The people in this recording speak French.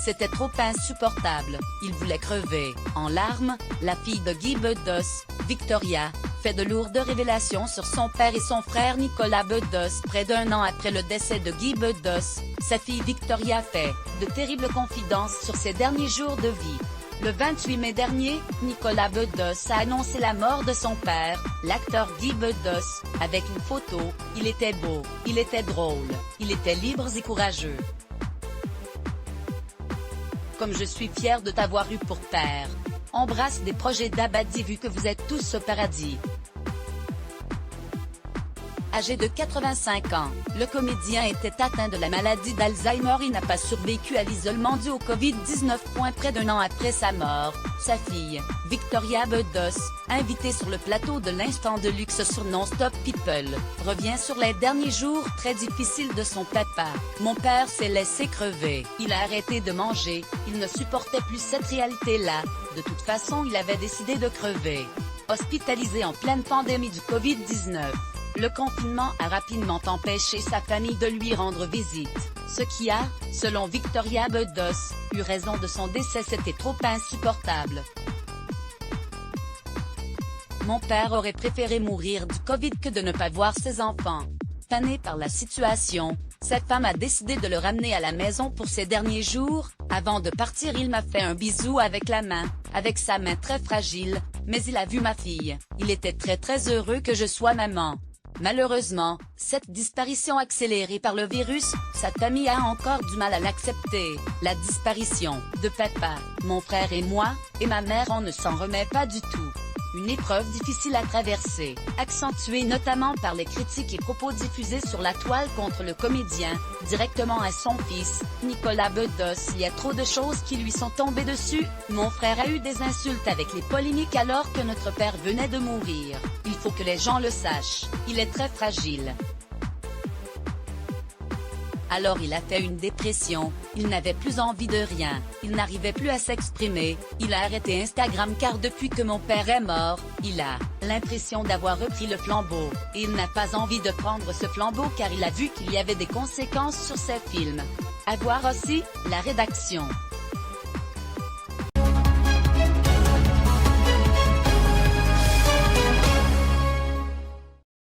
C'était trop insupportable, il voulait crever. En larmes, la fille de Guy Bedos, Victoria, fait de lourdes révélations sur son père et son frère Nicolas Bedos. Près d'un an après le décès de Guy Bedos, sa fille Victoria fait de terribles confidences sur ses derniers jours de vie. Le 28 mai dernier, Nicolas Bedos a annoncé la mort de son père, l'acteur Guy Bedos, avec une photo. Il était beau, il était drôle, il était libre et courageux. Comme je suis fier de t'avoir eu pour père. Embrasse des projets d'Abadi vu que vous êtes tous au paradis. Âgé de 85 ans, le comédien était atteint de la maladie d'Alzheimer. Il n'a pas survécu à l'isolement dû au Covid-19. Près d'un an après sa mort, sa fille, Victoria Bedos, invitée sur le plateau de l'Instant de Luxe sur Non-Stop People, revient sur les derniers jours très difficiles de son papa. Mon père s'est laissé crever. Il a arrêté de manger, il ne supportait plus cette réalité-là. De toute façon, il avait décidé de crever. Hospitalisé en pleine pandémie du Covid-19. Le confinement a rapidement empêché sa famille de lui rendre visite, ce qui a, selon Victoria Bedos, eu raison de son décès. C'était trop insupportable. Mon père aurait préféré mourir du Covid que de ne pas voir ses enfants. Tannée par la situation, cette femme a décidé de le ramener à la maison pour ses derniers jours. Avant de partir, il m'a fait un bisou avec la main, avec sa main très fragile, mais il a vu ma fille. Il était très heureux que je sois maman. Malheureusement, cette disparition accélérée par le virus, sa famille a encore du mal à l'accepter. La disparition de papa, mon frère et moi, et ma mère, on ne s'en remet pas du tout. Une épreuve difficile à traverser, accentuée notamment par les critiques et propos diffusés sur la toile contre le comédien, directement à son fils, Nicolas Bedos. Il y a trop de choses qui lui sont tombées dessus. Mon frère a eu des insultes avec les polémiques alors que notre père venait de mourir. Il faut que les gens le sachent, il est très fragile. Alors il a fait une dépression, il n'avait plus envie de rien, il n'arrivait plus à s'exprimer, il a arrêté Instagram car depuis que mon père est mort, il a l'impression d'avoir repris le flambeau, et il n'a pas envie de prendre ce flambeau car il a vu qu'il y avait des conséquences sur ses films. À voir aussi, la rédaction.